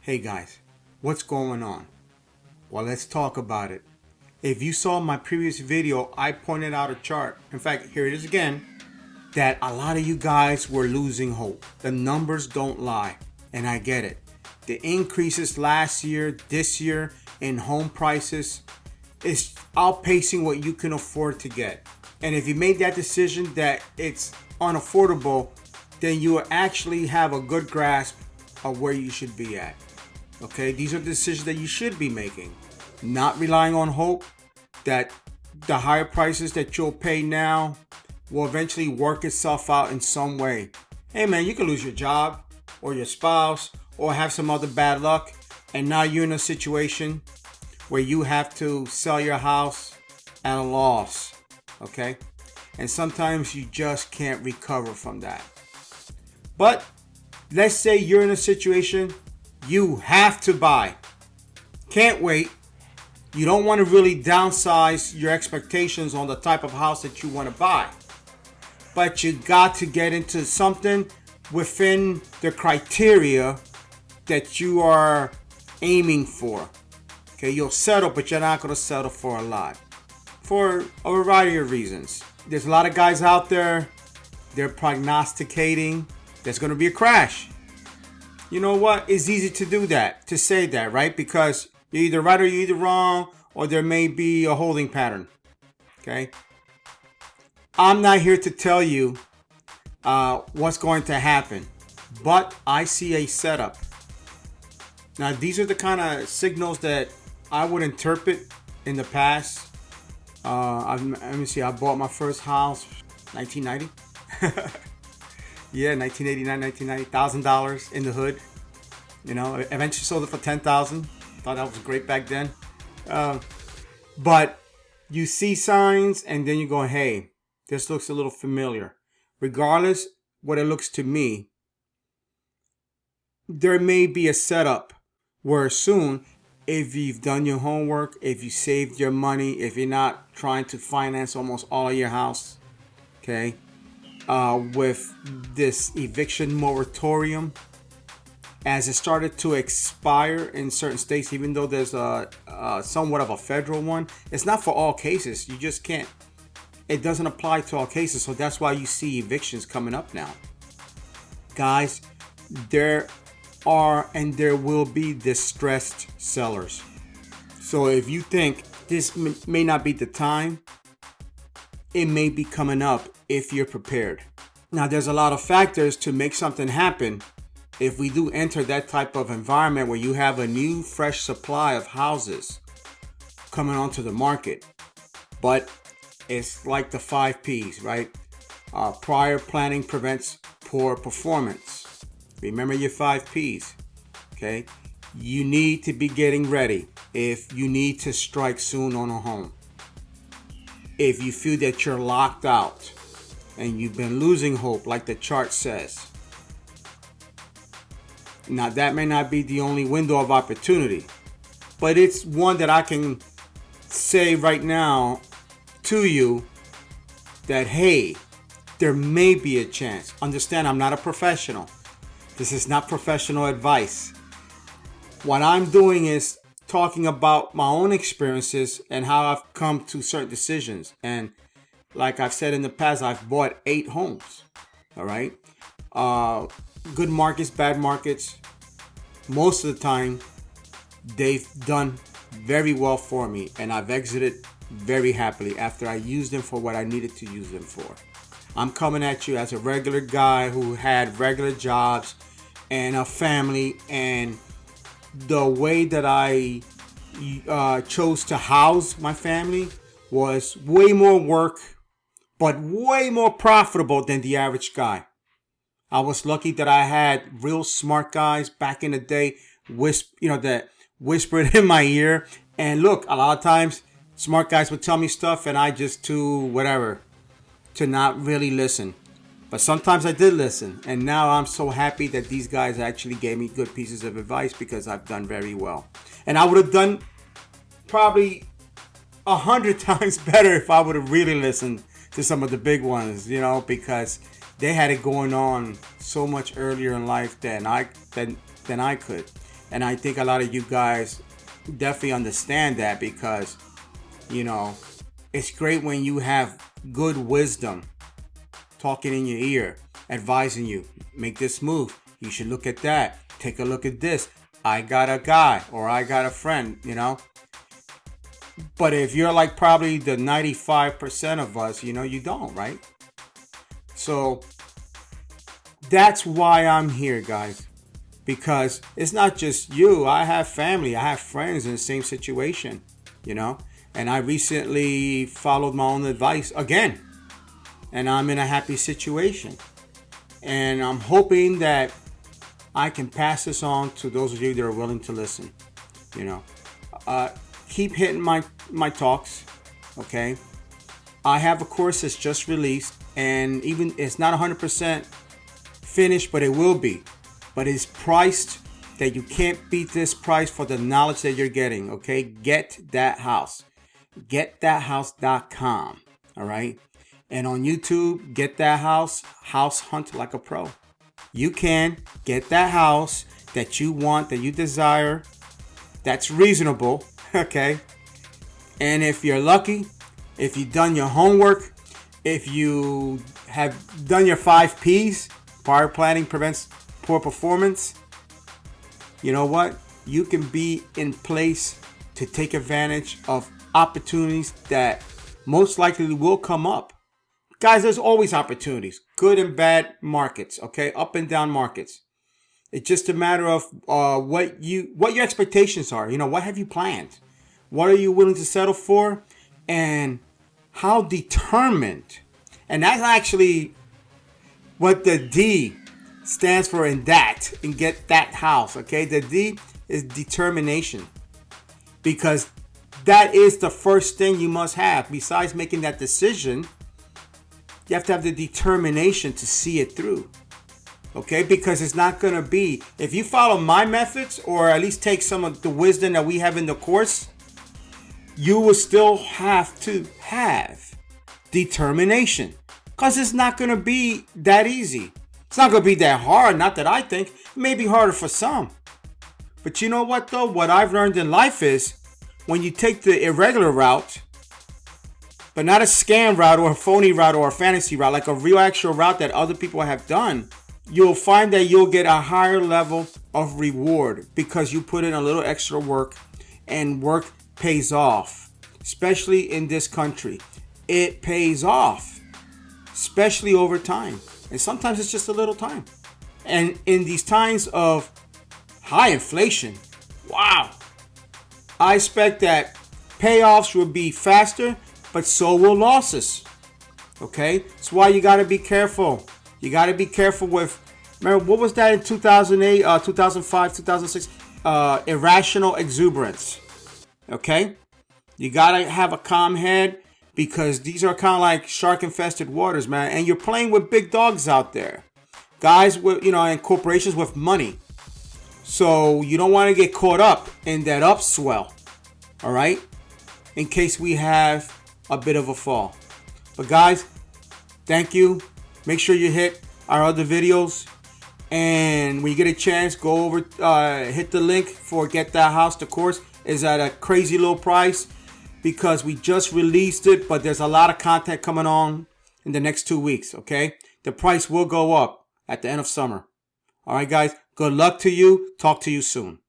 Hey guys, what's going on? Well, let's talk about it. If you saw my previous video, I pointed out a chart. In fact, here it is again, that a lot of you guys were losing hope. The numbers don't lie, and I get it. The increases last year, this year in home prices is outpacing what you can afford to get. And if you made that decision that it's unaffordable, then you will actually have a good grasp of where you should be at. Okay, these are decisions that you should be making, not relying on hope that the higher prices that you'll pay now will eventually work itself out in some way. Hey man, you can lose your job or your spouse or have some other bad luck, and now you're in a situation where you have to sell your house at a loss. Okay, and sometimes you just can't recover from that. But let's say you're in a situation you have to buy. Can't wait. You don't want to really downsize your expectations on the type of house that you want to buy. But you got to get into something within the criteria that you are aiming for. Okay, you'll settle, but you're not going to settle for a lot. For a variety of reasons. There's a lot of guys out there, they're prognosticating there's going to be a crash. You know what? It's easy to do that, to say that, right? Because you're either right or you're either wrong, or there may be a holding pattern. Okay? I'm not here to tell you what's going to happen, but I see a setup. Now, these are the kind of signals that I would interpret in the past. Let me see. I bought my first house 1990. Yeah, 1989, 1990, $1,000 in the hood. You know, eventually sold it for $10,000. Thought that was great back then. But you see signs and then you go, hey, this looks a little familiar. Regardless what it looks to me, there may be a setup where soon, if you've done your homework, if you saved your money, if you're not trying to finance almost all of your house, okay, with this eviction moratorium, as it started to expire in certain states, even though there's a somewhat of a federal one, it's not for all cases. You just can't. It doesn't apply to all cases, so that's why you see evictions coming up now. Guys, there are and there will be distressed sellers. So if you think this may not be the time, it may be coming up if you're prepared. Now, there's a lot of factors to make something happen if we do enter that type of environment where you have a new, fresh supply of houses coming onto the market. But it's like the 5 P's, right? Prior planning prevents poor performance. Remember your 5 P's, okay? You need to be getting ready if you need to strike soon on a home. If you feel that you're locked out and you've been losing hope like the chart says. Now, that may not be the only window of opportunity, but it's one that I can say right now to you that, hey, there may be a chance. Understand, I'm not a professional. This is not professional advice. What I'm doing is talking about my own experiences and how I've come to certain decisions. And like I've said in the past, I've bought 8 homes. All right. Good markets, bad markets. Most of the time, they've done very well for me, and I've exited very happily after I used them for what I needed to use them for. I'm coming at you as a regular guy who had regular jobs and a family, and the way that I chose to house my family was way more work, but way more profitable than the average guy. I was lucky that I had real smart guys back in the day, that whispered in my ear. And look, a lot of times smart guys would tell me stuff and I just to not really listen. But sometimes I did listen. And now I'm so happy that these guys actually gave me good pieces of advice because I've done very well. And I would have done probably 100 times better if I would have really listened to some of the big ones, because they had it going on so much earlier in life than I could. And I think a lot of you guys definitely understand that, because, you know, it's great when you have good wisdom talking in your ear, advising you, make this move, you should look at that, take a look at this, I got a guy or I got a friend, you know. But if you're like probably the 95% of us, you know, you don't, right? So that's why I'm here, guys, because it's not just you. I have family, I have friends in the same situation, you know, and I recently followed my own advice again, and I'm in a happy situation, and I'm hoping that I can pass this on to those of you that are willing to listen. You know, keep hitting my talks, okay? I have a course that's just released, and even it's not 100% finished, but it will be. But it's priced that you can't beat this price for the knowledge that you're getting, okay? Get That House. GetThatHouse.com, all right? And on YouTube, Get That House, House Hunt Like a Pro. You can get that house that you want, that you desire, that's reasonable, okay? And if you're lucky, if you've done your homework, if you have done your 5 P's, prior planning prevents poor performance, you know what? You can be in place to take advantage of opportunities that most likely will come up. Guys, there's always opportunities, good and bad markets, okay? Up and down markets. It's just a matter of what your expectations are. You know, what have you planned? What are you willing to settle for? And how determined, and that's actually what the D stands for in that, and Get That House, okay? The D is determination, because that is the first thing you must have. Besides making that decision, you have to have the determination to see it through, okay? Because it's not going to be, if you follow my methods, or at least take some of the wisdom that we have in the course, you will still have to have determination, because it's not going to be that easy. It's not going to be that hard. Not that I think. It may be harder for some. But you know what, though? What I've learned in life is when you take the irregular route, but not a scam route or a phony route or a fantasy route, like a real actual route that other people have done, you'll find that you'll get a higher level of reward because you put in a little extra work, and work pays off, especially in this country. It pays off, especially over time. And sometimes it's just a little time. And in these times of high inflation, wow, I expect that payoffs will be faster, but so will losses. Okay? That's why you got to be careful. You got to be careful with, remember, what was that in 2008, 2005, 2006? Irrational exuberance. Okay? You got to have a calm head, because these are kind of like shark-infested waters, man. And you're playing with big dogs out there. Guys with, you know, and corporations with money. So you don't want to get caught up in that upswell. All right? In case we have a bit of a fall. But guys, thank you. Make sure you hit our other videos. And when you get a chance, go over, hit the link for Get That House. The course is at a crazy low price, because we just released it, but there's a lot of content coming on in the next 2 weeks, okay? The price will go up at the end of summer. All right, guys, good luck to you. Talk to you soon.